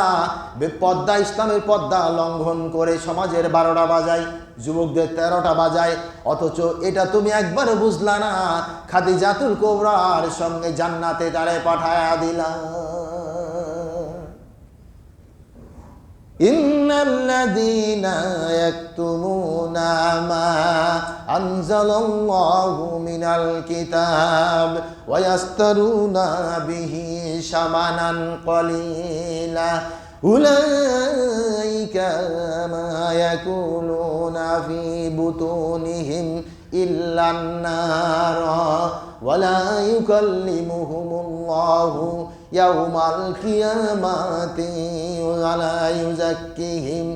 বেপর্দা, ইসলামের পর্দা লঙ্ঘন করে সমাজের 12টা বাজায়, যুবকদের 13টা বাজায়, অথচ এটা তুমি একবারও বুঝলা না, খাদিজাতুল কুবরার সঙ্গে জান্নাতে তারে পাঠায়া দিলা। ইন্নাল্লাযীনা ইয়াকতুমুনা মা আনজালাল্লাহু মিনাল কিতাব ওয়া ইয়াশতারুনা বিহি শামানান কলিলা উলাইকা মা ইয়াকুলুনা ফি বুতুনিহিম ইল্লান নার ওয়া লা ইউকাল্লিমুহুমুল্লাহু ইয়াউমাল কিয়ামাতি ওয়া লা ইউযাক্কিহিম।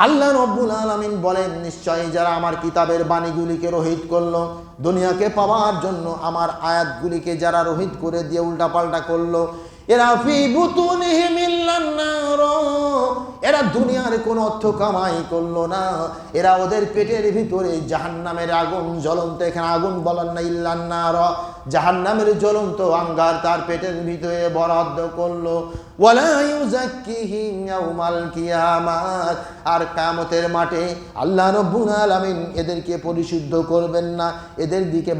আল্লাহ রাব্বুল আলামিন বলেন, নিশ্চয়ই যারা আমার কিতাবের বাণীগুলিকে রহিত করলো, দুনিয়াকে পাওয়ার জন্য আমার আয়াতগুলিকে যারা রহিত করে দিয়ে উল্টাপাল্টা করলো, এরা ফি বুতুনিহিম ইল্লান নার, এরা দুনিয়ার কোনো অর্থ কামাই করলো না, এরা ওদের পেটের ভিতরে জাহান্নামের আগুন জ্বলন্ত, এখানে আগুন বলেন না, ইল্লান নার, জাহান্নামের জ্বলন্ত আঙ্গার তার পেটের ভিতরে বরাদ্দ করলো। ওয়ালা ইউযাক্কিহিম ইয়াউমাল কিয়ামাত, আর কিয়ামতের মাঠে আল্লাহ রাব্বুল আলামিন এদেরকে পরিশুদ্ধ করবেন না, এদের দিকে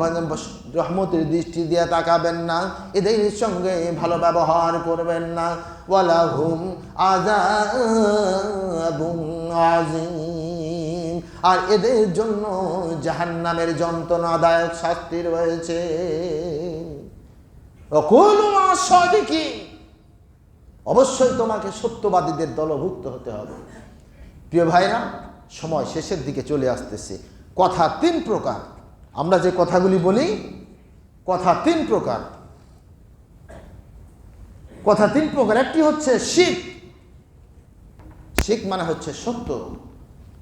রহমতের দৃষ্টি দিয়ে তাকাবেন না, এদের সঙ্গে ভালো ব্যবহার করবেন না। ওয়ালাহুম আযাবুন আযীম, আর এদের জন্য জাহান্নামের যন্ত্রণাদায়ক শাস্তি রয়েছে। ওয়াকুলু মা'আস সাদিকিন, অবশ্যই তোমাকে সত্যবাদীদের দলভুক্ত হতে হবে। প্রিয় ভাইরা, সময় শেষের দিকে চলে আসতেছে। কথা তিন প্রকার। আমরা যে কথাগুলি বলি, কথা তিন প্রকার। কথা তিন প্রকার। একটি হচ্ছে শিখ, শিখ মানে হচ্ছে সত্য।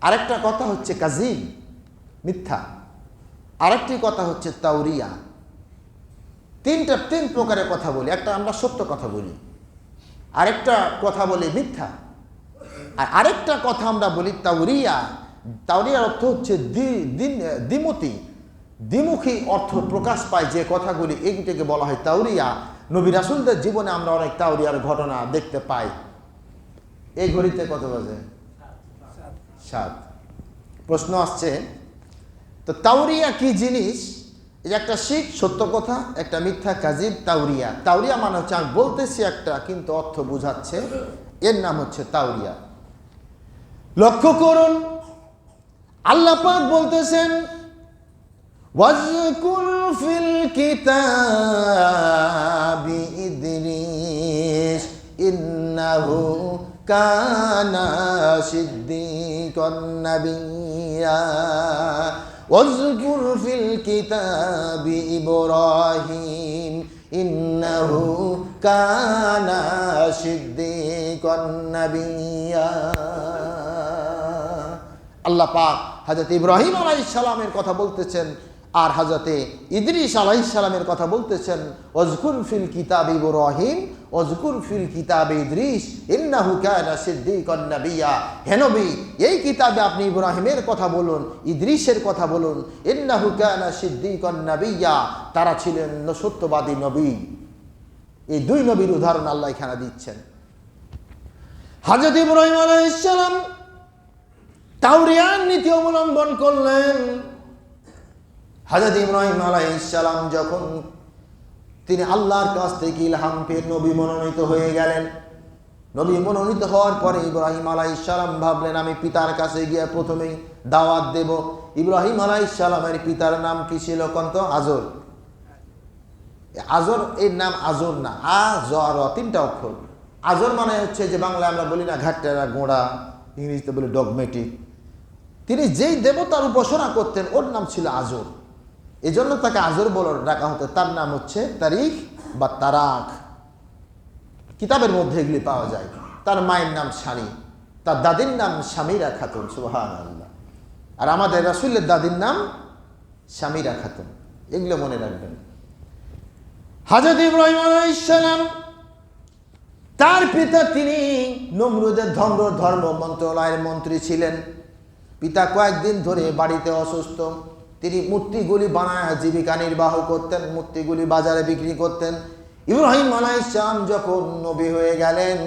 আরেকটা কথা হচ্ছে কাজিব, মিথ্যা। আরেকটি কথা হচ্ছে তাওরিয়া। তিন প্রকারের কথা বলি। একটা আমরা সত্য কথা বলি, আরেকটা কথা বলি মিথ্যা, আর আরেকটা কথা আমরা বলি তাওরিয়া। তাওরিয়ার অর্থ হচ্ছে দ্বিমুখী অর্থ প্রকাশ পায় যে কথাগুলি, এইটাকে বলা হয় তাওরিয়া। নবী রাসূলদের জীবনে আমরা অনেক তাওরিয়ার ঘটনা দেখতে পাই। এই ঘড়িতে কত বাজে? 7। প্রশ্ন আসছে, তো তাওরিয়া কি জিনিস? এই একটা শিখ সত্য কথা, একটা মিথ্যা কাজিব, তাওরিয়া। তাওরিয়া মানে হচ্ছে আমি বলতেছি একটা কিন্তু অর্থ বুঝাচ্ছে, এর নাম হচ্ছে তাওরিয়া। লক্ষ্য করুন, আল্লাহ পাক বলতেছেন ওয়াজকুর ফিল কিতাবি ইদ্রিস ইন্নাহু কানা সিদ্দিকান নাবিয়্যা ওয়াজকুর ফিল কিতাবি ইব্রাহিম ইন্নাহু কানা সিদ্দিকান নাবিয়্যা। আল্লাহ পাক হযরত ইব্রাহিম আলাইহিস সালামের কথা বলতেছেন, আর হযরতে ইদ্রিস আলাইহিস সালামের কথা বলতেছেন। ওয়াজকুর ফিল কিতাবি ইব্রাহিম ওয়াজকুর ফিল কিতাবি ইদ্রিস ইন্নাহু কানা সিদ্দিকান নাবিয়্যা। হে নবী, এই কিতাবে আপনি ইব্রাহিমের কথা বলুন, ইদ্রিসের কথা বলুন। ইন্নাহু কানা সিদ্দিকান নাবিয়্যা, তারা ছিলেন সত্যবাদী নবী। এই দুই নবীর উদাহরণ আল্লাহ এখানে দিচ্ছেন। হযরত ইব্রাহিম আলাইহিস সালাম তাওরিয়ার নীতি অবলম্বন করলেন। হযরত ইব্রাহিম আলাইহিস সালাম যখন তিনি আল্লাহর কাছ থেকে ইলহাম পেয়ে নবী মনোনীত হয়ে গেলেন, নবী মনোনীত হওয়ার পরে ইব্রাহিম আলাইহিস সালাম ভাবলেন আমি পিতার কাছে গিয়ে প্রথমেই দাওয়াত দেব। ইব্রাহিম আলাইহিস সালামের পিতার নাম কি ছিল কন্ত? আজর। আজর, এর নাম আজর না, আজর, 3টা অক্ষর। আজর মানে হচ্ছে যে বাংলায় আমরা বলি না ঘাটতেরা, গোড়া, ইংরেজিতে বলি ডগমেটিক। তিনি যেই দেবতার উপাসনা করতেন ওর নাম ছিল আজর, এজন্য তাকে আজর বলে ডাকা হতো। তার নাম হচ্ছে তারিখ বা তারাক, কিতাবের মধ্যে এগুলি পাওয়া যায়। তার মায়ের নাম সানি, তার দাদির নাম শামিরা খাতুন। সুবহানাল্লাহ। আর আমাদের রাসূলের দাদির নাম শামিরা খাতুন। এগুলো মনে রাখবেন। হযরত ইব্রাহিম আলাইহিস সালাম, তার পিতা তিনি নমরুদের ধর্ম মন্ত্রণালয়ের মন্ত্রী ছিলেন। পিতা কয়েকদিন ধরে বাড়িতে অসুস্থ। তিনি মূর্তিগুলি বানায় জীবিকা নির্বাহ করতেন, মূর্তিগুলি বাজারে বিক্রি করতেন। ইব্রাহিম আলাইহিস সালাম যখন নবী হয়ে গেলেন,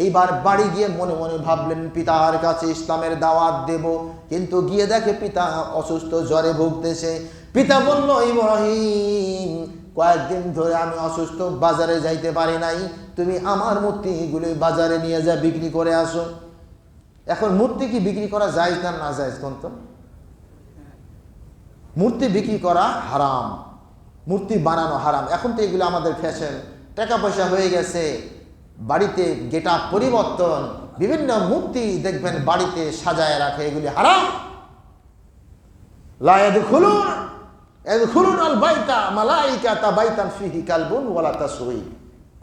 এইবার বাড়ি গিয়ে মনে মনে ভাবলেন পিতার কাছে ইসলামের দাওয়াত দেব, কিন্তু গিয়ে দেখে পিতা অসুস্থ, জ্বরে ভুগতেছে। পিতা বলল, ইব্রাহিম, কয়েকদিন ধরে আমি অসুস্থ, বাজারে যাইতে পারি নাই, তুমি আমার মূর্তিগুলি বাজারে নিয়ে যা বিক্রি করে আসো। এখন মূর্তি কি বিক্রি করা জায়েজ না না জায়েজ? কোন তো মূর্তি বিক্রি করা হারাম, মূর্তি বানানো হারাম। এখন তো এগুলো আমাদের ফ্যাশন, টাকা পয়সা হয়ে গেছে, বাড়িতে গেটআপ পরিবর্তন, বিভিন্ন মূর্তি দেখবেন বাড়িতে সাজায় রাখে, এগুলি হারাম। লা ইয়াদখুলুন আল বাইতা মালাইকাতা বাইতান ফিহি কালবুন ওয়ালা তাসউই।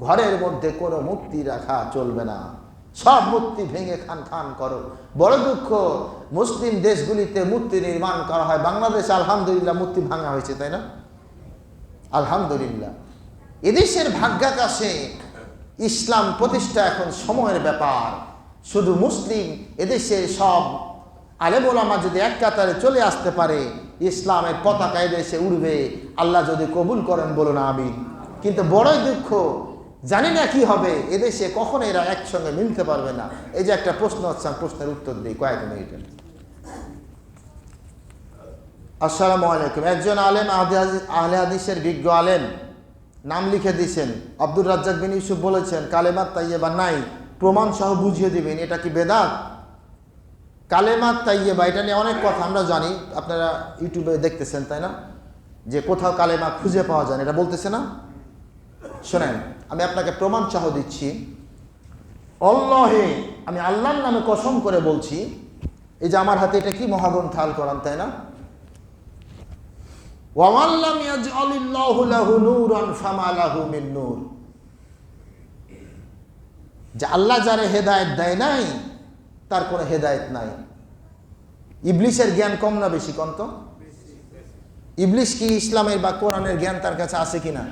ঘরের মধ্যে কোনো মূর্তি রাখা চলবে না, সব মূর্তি ভেঙে খান খান করো। বড় দুঃখ, মুসলিম দেশগুলিতে মূর্তি নির্মাণ করা হয়। বাংলাদেশে আলহামদুলিল্লাহ মূর্তি ভাঙা হয়েছে, তাই না? আলহামদুলিল্লাহ। এদেশের ভাগ্যাকাশে ইসলাম প্রতিষ্ঠা এখন সময়ের ব্যাপার। শুধু মুসলিম, এদেশে সব আলেম ওলামা যদি এক কাতারে চলে আসতে পারে, ইসলামের পতাকা এদেশে উড়বে। আল্লাহ যদি কবুল করেন বলুন আমিন। কিন্তু বড়ই দুঃখ, জানি না কি হবে, এদেশে কখনো এরা একসঙ্গে মিলতে পারবে না। এই যে একটা প্রশ্ন হচ্ছে, প্রশ্নের উত্তর দিই কয়েক মিনিটের। আসসালামু আলাইকুম। একজন আলেম, আহলে হাদিসের বিজ্ঞ আলেম, নাম লিখে দিয়েছেন আব্দুর রাজ্জাক বিন ইউসুফ, বলেছেন কালেমাত তাইয়্যিবা নাই, প্রমাণ সহ বুঝিয়ে দিবেন, এটা কি বেদাত? কালেমাত তাইয়্যিবা, এটা নিয়ে অনেক কথা আমরা জানি, আপনারা ইউটিউবে দেখতেছেন, তাই না? যে কোথাও কালেমা খুঁজে পাওয়া যায় না, এটা বলতেছে না। শোনেন, আমি আপনাকে প্রমাণ সহ দিচ্ছি। আল্লাহে, আমি আল্লাহর নামে কসম করে বলছি, এই যে আমার হাতে এটা কি মহাগ্রন্থ আল কোরআন, তাই না? ওয়া মান লাম ইয়াজআলিল্লাহু লাহু নূরান ফামা লাহু মিন নূর, যে আল্লাহ যারে হেদায়েত দেয় নাই তার কোনো হেদায়েত নাই। ইবলিসের জ্ঞান কম না বেশি? কম তো। ইবলিস কি ইসলামের বা কোরআনের জ্ঞান তার কাছে আছে কিনা?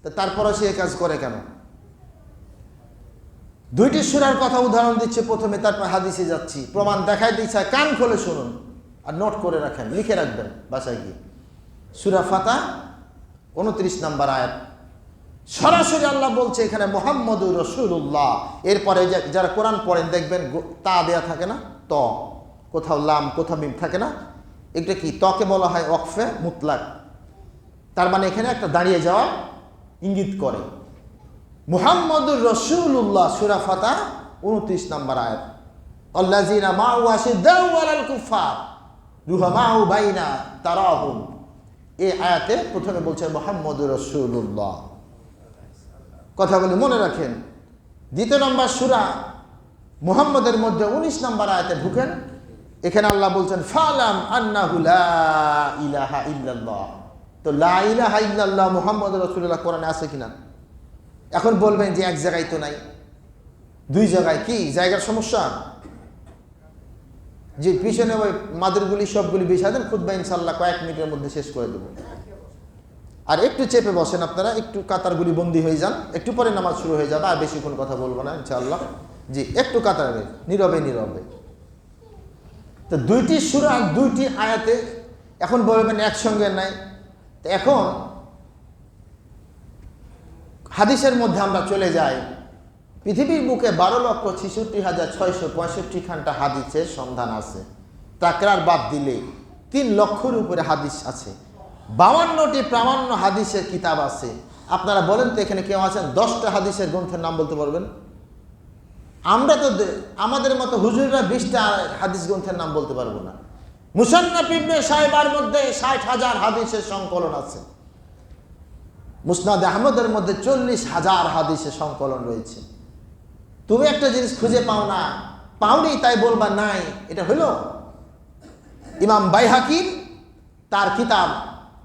তো তারপরে সে কাজ করে কেন? দুইটি সূরার কথা উদাহরণ দিচ্ছে প্রথমে, তারপর হাদিসে যাচ্ছি, প্রমাণ দেখাই দিচ্ছে। কান খুলে শুনুন আর নোট করে রাখেন, লিখে রাখবেন বাসায় গিয়ে। সূরা ফাতিহা 29 নম্বর আয়াত, সরাসরি আল্লাহ বলছে এখানে মুহাম্মদুর রাসূলুল্লাহ। এরপরে যারা কোরআন পড়েন দেখবেন তা দেয়া থাকে না, ত, কোথাও লাম কোথাও মিম থাকে না, এটা কি? তকে বলা হয় ওয়াকফে মুতলাক, তার মানে এখানে একটা দাঁড়িয়ে যাওয়া ইঙ্গিত করে। মুহাম্মদুর রাসূলুল্লাহ, সূরা ফাতিহা 29 নম্বর আয়াত, আল্লাযিনা মা'হু আশিদ্দাউ আলাল কুফার রুহামাউ বাইনা তারাহুম। এই আয়াতে প্রথমে বলছে মুহাম্মদুর রাসূলুল্লাহ। কথাগুলি মনে রাখেন। দ্বিতীয় নম্বর সূরা মুহাম্মদের মধ্যে 19 নম্বর আয়াতে ঢুকেন, এখানে আল্লাহ বলছেন ফালাম আন্নাহু লা ইলাহা ইল্লাল্লাহ। তো লা ইলাহা ইল্লাল্লাহ মুহাম্মদুর রাসূলুল্লাহ কোরআনে আছে কিনা? এখন বলবেন যে এক জায়গায় তো নাই, দুই জায়গায়। কি জায়গার সমস্যা? যে পিছনে ওই মাদুরগুলি সবগুলি বিছায় দেন, খুতবা ইনশাআল্লাহ কয়েক মিনিটের মধ্যে শেষ করে দেব। আর একটু চেপে বসেন আপনারা, একটু কাতারগুলি বন্দি হয়ে যান, একটু পরে নামাজ শুরু হয়ে যাবে, আর বেশিক্ষণ কথা বলবো না ইনশাআল্লাহ। জি, একটু কাতারে নীরবে নীরবে। তো দুইটি সূরা দুইটি আয়াতে, এখন বলবেন একসঙ্গে নাই। তো এখন হাদিসের মধ্যে আমরা চলে যাই। পৃথিবীর বুকে 12,66,665 হাদিসের সন্ধান আছে। তাকরার বাদ দিলে 3 লক্ষের উপরে হাদিস আছে। 52টি প্রামাণ্য হাদিসের কিতাব আছে। আপনারা বলেন তো এখানে কেউ আছেন 10টা হাদিসের গ্রন্থের নাম বলতে পারবেন? আমরা তো আমাদের মতো হুজুররা 20টা হাদিস গ্রন্থের নাম বলতে পারবো না। মুসান্নাফ ইবনে সাইবার মধ্যে 60,000 হাদিসের সংকলন আছে। মুসনাদ আহমদের মধ্যে 40,000 হাদিসের সংকলন রয়েছে। তুমি একটা জিনিস খুঁজে পাও না, পাওনি তাই বলবা নাই, এটা হলো? ইমাম বাইহাকির তার কিতাব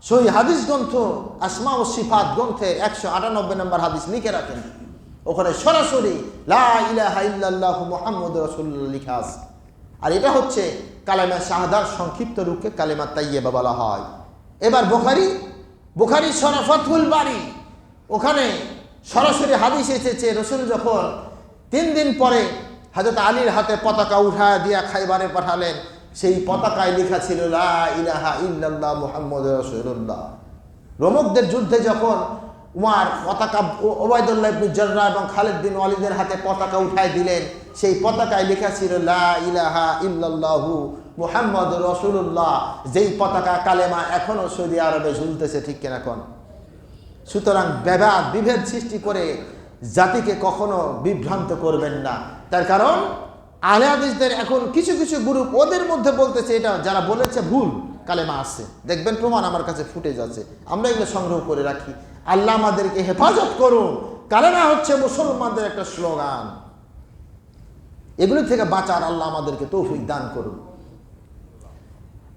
সহিহ হাদিস গ্রন্থ আসমা ও সিফাত গ্রন্থের 198 নম্বর হাদিস লিখে রাখেন, ওখানে সরাসরি লা ইলাহা ইল্লাল্লাহু মুহাম্মাদুর রাসূলুল্লাহ লেখা আছে। আর এটা হচ্ছে কালেমা শাহাদার সংক্ষিপ্ত রূপে কালেমা তাইয়্যিবা বলা হয়। এবার বুখারী শরহ ফাতহুল বারী, ওখানে সরাসরি হাদিস এসেছে রাসূল যখন 3 দিন পরে হযরত আলীর হাতে পতাকা উঠায় দিয়া খাইবারে পাঠালেন, সেই পতাকায় লেখা ছিল লা ইলাহা ইল্লাল্লাহ মুহাম্মাদুর রাসূলুল্লাহ। রোমকদের যুদ্ধে যখন উমার পতাকা ওবায়দুল্লাহ ইবনে জাররাহ এবং খালিদ বিন ওয়ালিদের হাতে পতাকা উঠায় দিলেন, সেই পতাকায় লেখা ছিল লা ইলাহা ইল্লাল্লাহু মুহাম্মাদুর রাসূলুল্লাহ, যেই পতাকা কালেমা এখনো সৌদি আরবে ঝুলতেছে, ঠিক কিনা কোন? সুতরাং বিভেদ সৃষ্টি করে জাতিকে কখনো বিভ্রান্ত করবেন না। তার কারণ আহলে হাদিসদের এখন কিছু কিছু গ্রুপ ওদের মধ্যে বলতেছে এটা যারা বলেছে ভুল কালেমা আছে, দেখবেন প্রমাণ আমার কাছে ফুটেজ আছে, আমরা এগুলো সংগ্রহ করে রাখি। আল্লাহ আমাদেরকে হেফাজত করুন। কালেমা হচ্ছে মুসলমানদের একটা স্লোগান, এগুলি থেকে বাঁচার আল্লাহ আমাদেরকে তৌফিক দান করুন।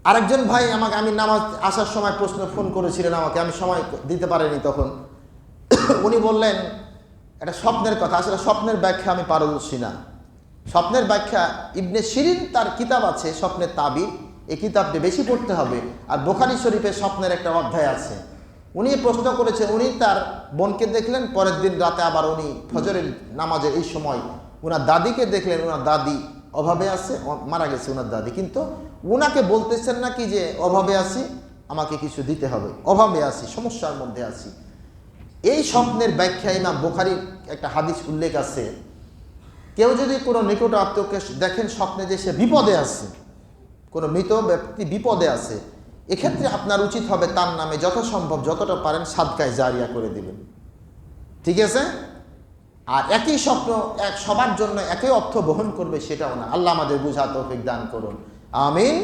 আরেকজন ভাই আমাকে, আমি নামাজ আসার সময় ফোন করেছিলেন আমাকে, আমি সময় দিতে পারিনি তখন। উনি বললেন একটা স্বপ্নের কথা, আসলে স্বপ্নের ব্যাখ্যা আমি পারদর্শী না। স্বপ্নের ব্যাখ্যা ইবনে সিরিন তার কিতাব আছে স্বপ্নের তাবির, এই কিতাবটি বেশি পড়তে হবে। আর বুখারী শরীফে স্বপ্নের একটা অধ্যায় আছে। উনি প্রশ্ন করেছে, উনি তার বোনকে দেখলেন, পরের দিন রাতে আবার উনি ফজরের নামাজের এই সময় ওনার দাদিকে দেখলেন, ওনার দাদি অভাবে আছে, মারা গেছে ওনার দাদি, কিন্তু ওনাকে বলতেছেন নাকি যে অভাবে আছি, আমাকে কিছু দিতে হবে, অভাবে আছি, সমস্যার মধ্যে আছি। এই স্বপ্নের ব্যাখ্যা ইমাম বুখারীর একটা হাদিস উল্লেখ আছে, কেউ যদি কোনো নিকট আত্মীয়কে দেখেন স্বপ্নে যে সে বিপদে আছে, কোনো মৃত ব্যক্তি বিপদে আছে, এক্ষেত্রে আপনার উচিত হবে তার নামে যথাসম্ভব যতটা পারেন সাদকায়ে জারিয়া করে দিবেন, ঠিক আছে? আর একই স্বপ্ন সবার জন্য একই অর্থ বহন করবে সেটাও না। আল্লাহ আমাদের বুঝা তৌফিক দান করুন, আমিন।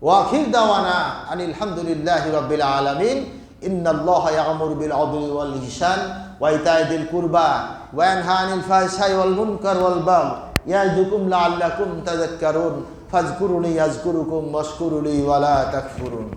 ওয়া আখির দাওয়ানা আনিল হামদুলিল্লাহি রাব্বিল আলামিন। ইন্নাল্লাহা ইয়া'মুরু বিল আদলি ওয়াল ইহসান ওয়া ইতা'i যিল কুরবা ওয়া ইয়ানহা আনিল ফাহশাই ওয়াল মুনকার ওয়াল বাগই ইয়া'যুকুম লা'আল্লাকুম তাযাক্কারুন ফাযকুরুনি আযকুরুকুম ওয়াশকুরু লি ওয়া লা তাকফুরুন।